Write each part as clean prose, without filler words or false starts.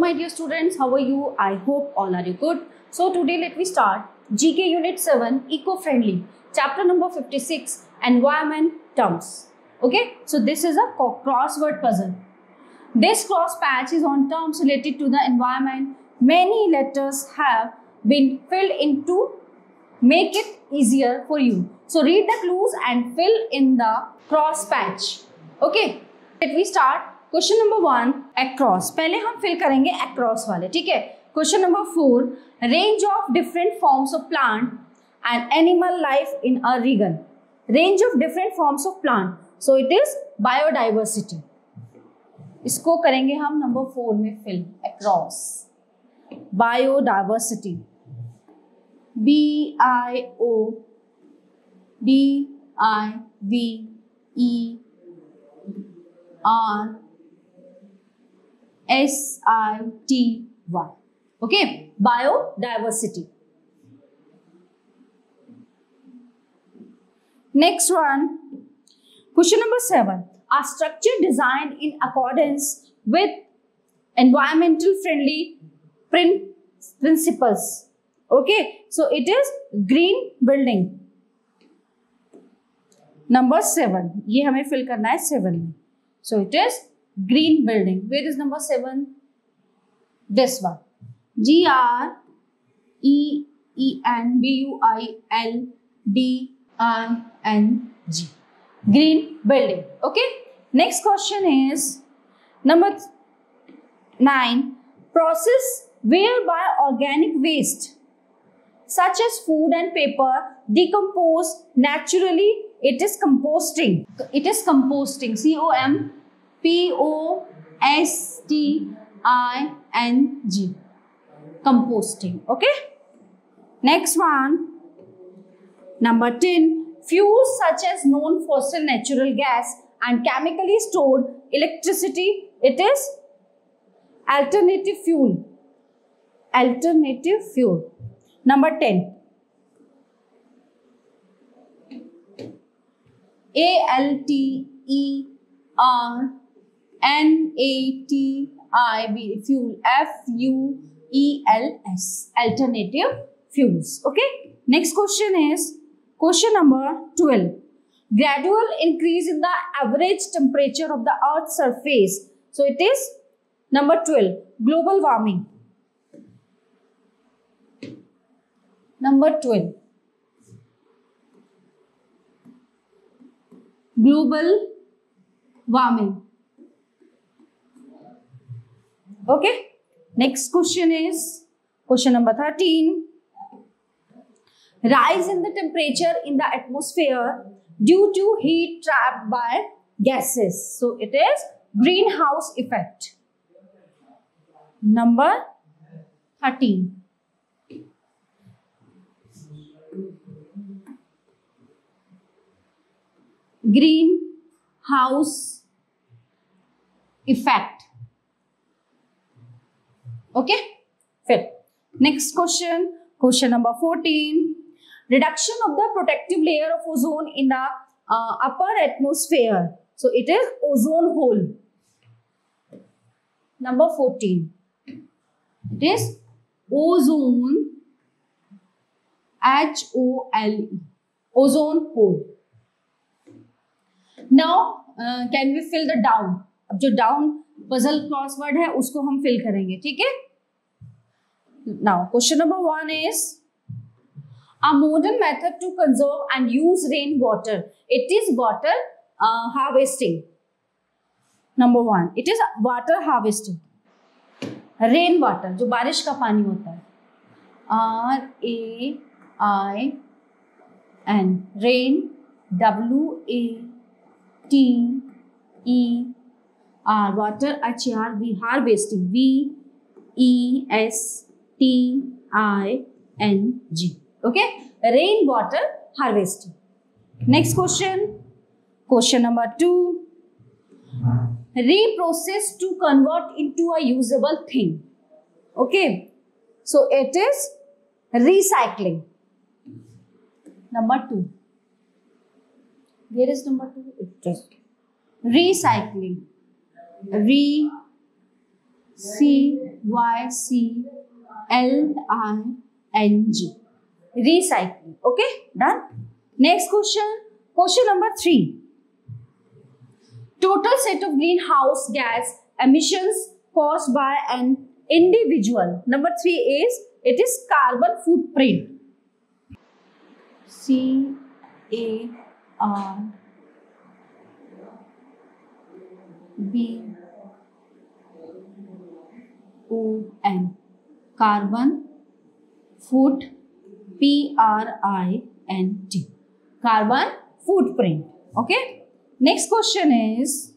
my dear students, how are you? I hope all are you good. So today let me start GK Unit 7 Eco-Friendly, chapter number 56 Environment Terms. Okay, so this is a crossword puzzle. This cross patch is on terms related to the environment. Many letters have been filled in to make it easier for you. So read the clues and fill in the cross patch. Okay, let me start. Question number 1 across. पहले हम fill करेंगे across वाले, ठीक है. Question number 4 range of different forms of plant and animal life in a region. Range of different forms of plant. So it is biodiversity. इसको करेंगे हम number 4 में fill. across biodiversity. BIODIVERSITY. Okay, biodiversity. Next one, question number 7. A structure designed in accordance with environmental friendly principles. Okay, so it is green building. Number 7. ये हमें fill करना है 7 में. So it is green building. Where is number 7? This one. GREENBUILDING. Green building. Okay. Next question is number 9. Process whereby organic waste such as food and paper decompose naturally. It is composting. It is composting. COMPOSTING. Composting. Okay. Next one. Number 10. Fuels such as non-fossil natural gas and chemically stored electricity. It is alternative fuel. Alternative fuel. Number 10. ALTERNATIV fuel. FUELS. Alternative fuels. Okay. Next question is question number 12. Gradual increase in the average temperature of the Earth's surface. So it is number 12. Global warming. Number 12. Global warming. Okay. Next question is question number 13. Rise in the temperature in the atmosphere due to heat trapped by gases. So it is greenhouse effect. Number 13. Greenhouse effect. Okay. Fifth. Next question. Question number 14. Reduction of the protective layer of ozone in the upper atmosphere. So it is ozone hole. Number 14. It is ozone. HOLE. Ozone hole. Now can we fill the down? अब जो down puzzle crossword है उसको हम fill करेंगे, ठीक है? Now question number 1 is a modern method to conserve and use rainwater. It is water harvesting. Number 1. It is water harvesting. Rain water, जो बारिश का पानी होता है. RAIN. Rain. WATER. Water. HAR. Harvesting. VESTING. Okay. Rainwater harvesting. Next question. Question number 2. Reprocess to convert into a usable thing. Okay. So it is recycling. Number 2. Where is number 2? It is recycling. CYCLING. Recycling. Okay, done. Next question. Question number 3. Total set of greenhouse gas emissions caused by an individual. Number 3 is, it is carbon footprint. CARBON. Carbon foot. PRINT. Carbon footprint. Okay. Next question is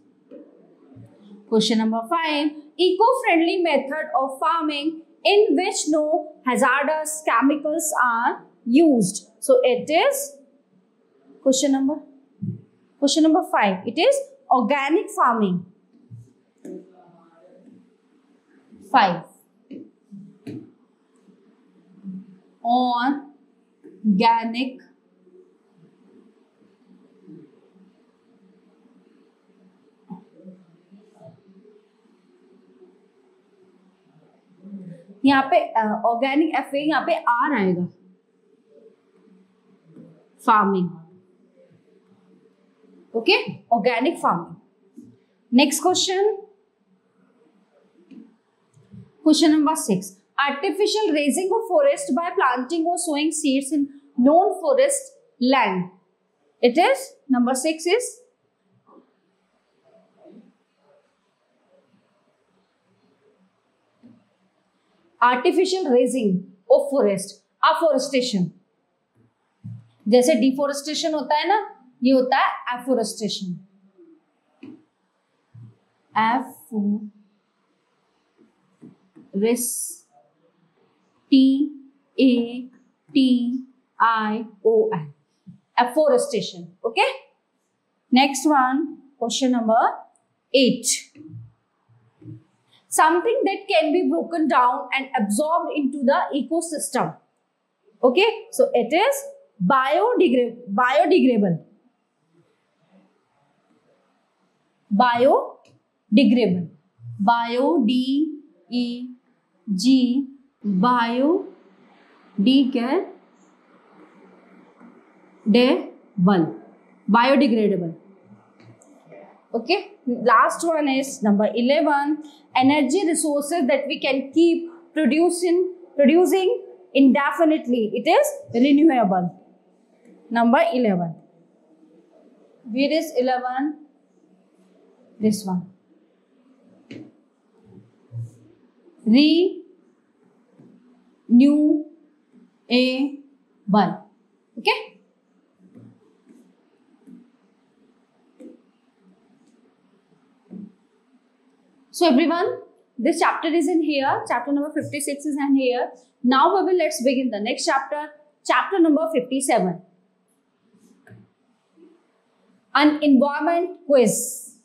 question number 5. Eco-friendly method of farming in which no hazardous chemicals are used. So it is question number 5. It is organic farming. 5. Organic यहाँ पे organic F यहाँ पे are आएगा, farming. Okay, organic farming. Next question, question number 6. Artificial raising of forest by planting or sowing seeds in non-forest land. It is number 6 is artificial raising of forest, afforestation. जैसे deforestation होता है ना, ये होता है afforestation. TATION. Afforestation. Okay. Next one, question number 8. Something that can be broken down and absorbed into the ecosystem. Okay. So it is biodegradable. Biodegradable. Biodegradable. Okay. Last one is number 11. Energy resources that we can keep producing indefinitely. It is renewable. Number 11. Where is 11? This one. Renewable. Okay. So everyone, this chapter is in here. Chapter number 56 is in here. Now let's begin the next chapter. Chapter number 57. An environment quiz.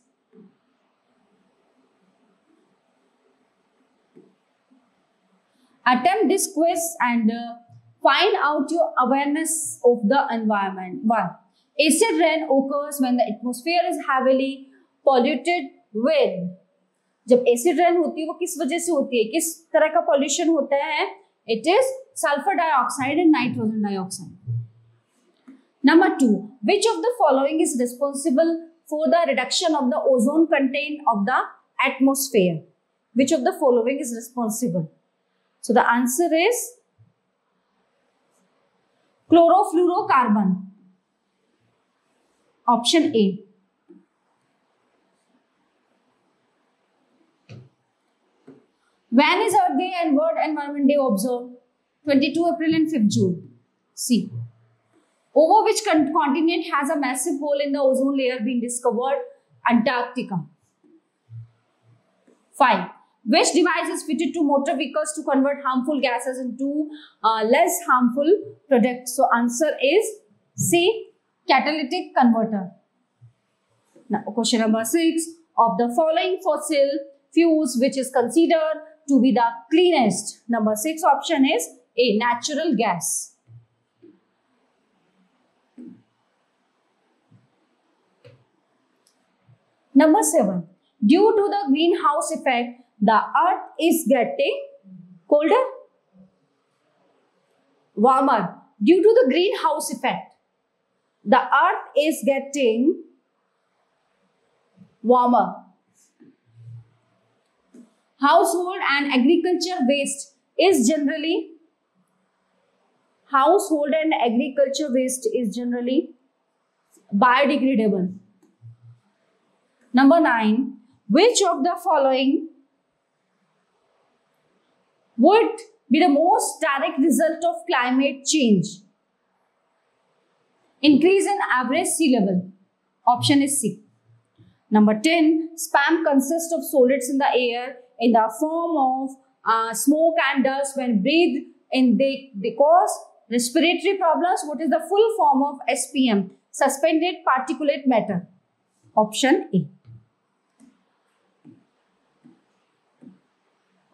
Attempt this quiz and find out your awareness of the environment. 1. Acid rain occurs when the atmosphere is heavily polluted with. जब acid rain होती है वो किस वजह से होती है, किस तरह का पॉल्यूशन होता है? It is sulphur dioxide and nitrogen dioxide. Number 2. Which of the following is responsible for the reduction of the ozone content of the atmosphere? Which of the following is responsible? So the answer is chlorofluorocarbon. Option A. When is Earth Day and World Environment Day observed? 22 April and 5th June. C. Over which continent has a massive hole in the ozone layer been discovered? Antarctica. 5. Which device is fitted to motor vehicles to convert harmful gases into less harmful products? So answer is C. Catalytic converter. Now question number 6. Of the following fossil fuels, which is considered to be the cleanest? Number 6 option is A. Natural gas. Number 7. Due to the greenhouse effect, the earth is getting colder, warmer due to the greenhouse effect. The earth is getting warmer. Household and agriculture waste is generally biodegradable. Number 9, which of the following would be the most direct result of climate change? Increase in average sea level. Option is C. Number 10, spam consists of solids in the air in the form of smoke and dust. When breathed in, they cause respiratory problems. What is the full form of SPM? Suspended particulate matter. Option A.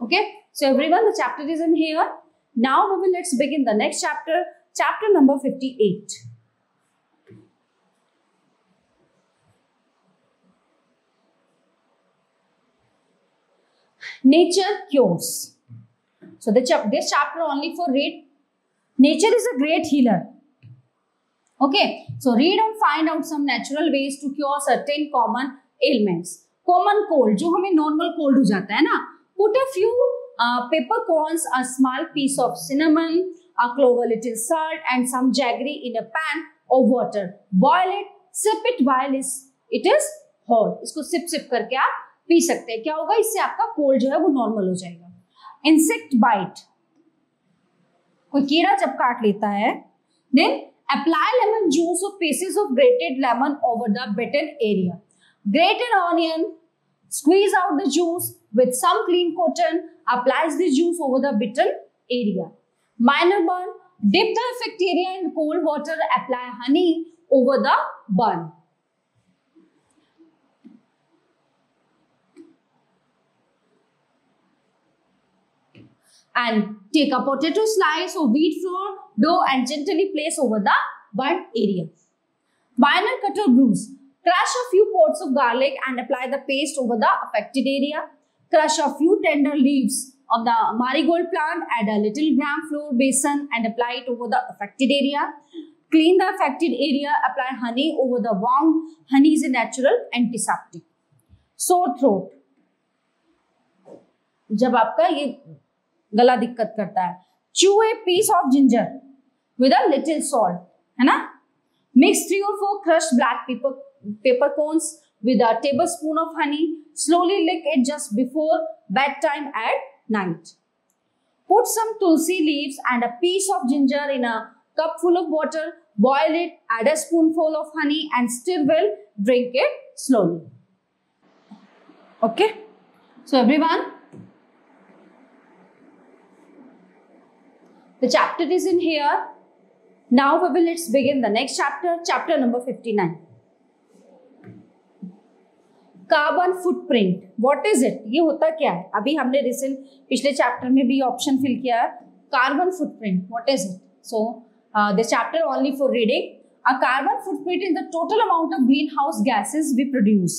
Okay, so everyone, the chapter is in here. Now let's begin the next chapter, chapter number 58. Nature cures. So this chapter only for read. Nature is a great healer. Okay, so read and find out some natural ways to cure certain common ailments. Common cold, जो हमें normal cold हो जाता है ना. Put a few peppercorns, a small piece of cinnamon, a clove, a little salt, and some jaggery in a pan of water. Boil it, sip it while it is hot. इसको sip करके आप P सकते हैं. क्या होगा? इससे आपका cold जो है वो नॉर्मल हो जाएगा. इंसेक्ट बाइट, कोई कीड़ा जब काट लेता है, then apply lemon juice or pieces of grated lemon over the bitten area. Grate an onion, squeeze out the juice with some clean cotton, applies the juice over the bitten area. Minor burn, dip the affected area in cold water, apply honey over the burn. And take a potato slice or wheat flour dough and gently place over the burnt area. Minor cut or bruise. Crush a few pods of garlic and apply the paste over the affected area. Crush a few tender leaves of the marigold plant, add a little gram flour basin and apply it over the affected area. Clean the affected area, apply honey over the wound. Honey is a natural antiseptic. Sore throat. जब आपका ये गला दिक्कत करता है, chew a piece of ginger with a little salt, है ना? Mix 3 or 4 crushed black peppercorns with a tablespoon of honey. Slowly lick it just before bedtime at night. Put some tulsi leaves and a piece of ginger in a cup full of water. Boil it, add a spoonful of honey and stir well. Drink it slowly. Okay? So everyone, the chapter is in here. Now let's begin the next chapter, chapter number 59. Carbon footprint, what is it? ये होता क्या है? अभी हमने recent पिछले chapter में भी option fill किया है. Carbon footprint, what is it? So this chapter only for reading. A carbon footprint is the total amount of green house gases we produce.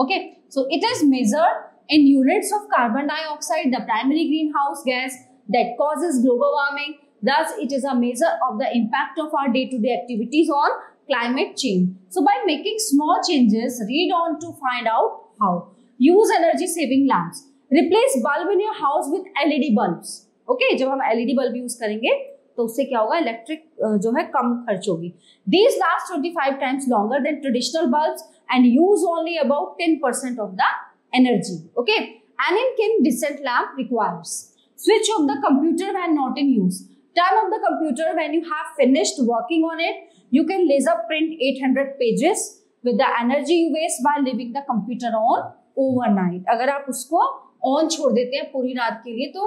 Okay, so it is measured in units of carbon dioxide, the primary green house gas that causes global warming. Thus, it is a measure of the impact of our day-to-day activities on climate change. So, by making small changes, read on to find out how. Use energy-saving lamps. Replace bulb in your house with LED bulbs. Okay, जब हम LED bulb use करेंगे, तो उससे क्या होगा? Electric जो है कम खर्च होगी. These last 25 times longer than traditional bulbs and use only about 10% of the energy. Okay, an incandescent lamp requires. Switch off the computer when not in use. Turn off the computer when you have finished working on it. You can laser print 800 pages with the energy you waste by leaving the computer on overnight. अगर आप उसको on छोड़ देते हैं पूरी रात के लिए तो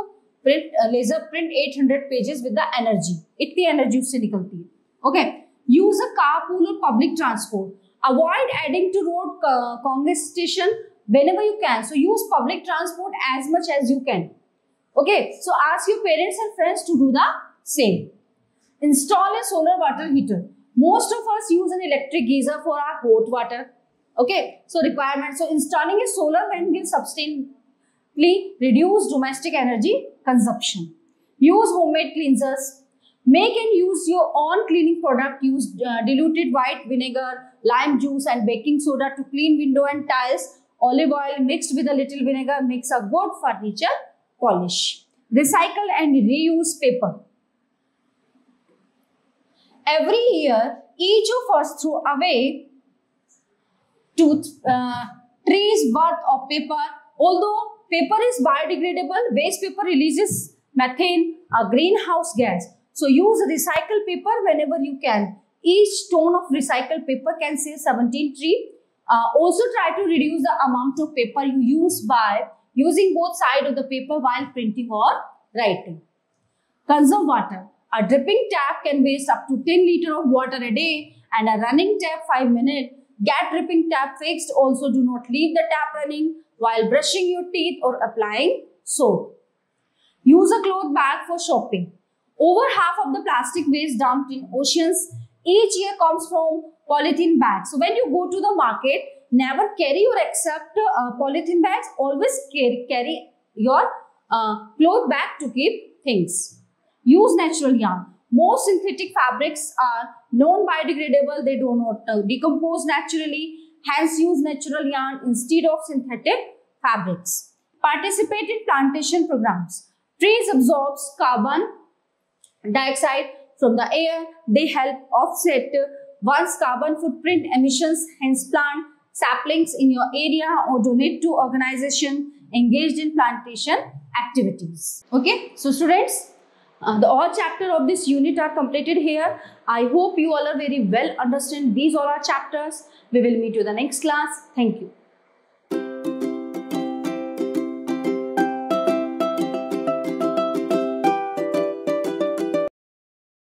laser print 800 pages with the energy, इतनी एनर्जी उससे निकलती है. ओके, यूज अ कारपूल और public transport. Avoid adding to road congestion whenever you can. So use public transport as much as you can. Okay, so ask your parents and friends to do the same. Install a solar water heater. Most of us use an electric geyser for our hot water. Okay, so requirements. So installing a solar vent gives drastically reduce domestic energy consumption. Use homemade cleansers. Make and use your own cleaning product. Use diluted white vinegar, lime juice and baking soda to clean window and tiles. Olive oil mixed with a little vinegar makes a good furniture polish. Recycle and reuse paper. Every year, each of us throw away trees worth of paper. Although paper is biodegradable, waste paper releases methane, a greenhouse gas. So use recycled paper whenever you can. Each stone of recycled paper can save 17 trees. Also try to reduce the amount of paper you use by using both sides of the paper while printing or writing. Conserve water. A dripping tap can waste up to 10 liters of water a day and a running tap 5 minutes. Get dripping tap fixed. Also do not leave the tap running while brushing your teeth or applying soap. Use a cloth bag for shopping. Over half of the plastic waste dumped in oceans each year comes from polythene bags. So when you go to the market, never carry or accept polythene bags. Always carry your cloth bag to keep things. Use natural yarn. Most synthetic fabrics are non-biodegradable. They do not decompose naturally. Hence, use natural yarn instead of synthetic fabrics. Participate in plantation programs. Trees absorb carbon dioxide from the air. They help offset one's carbon footprint emissions. Hence, plant saplings in your area or donate to organizations engaged in plantation activities. Okay, so students, the all chapter of this unit are completed here. I hope you all are very well understand these all are chapters. We will meet you the next class. Thank you.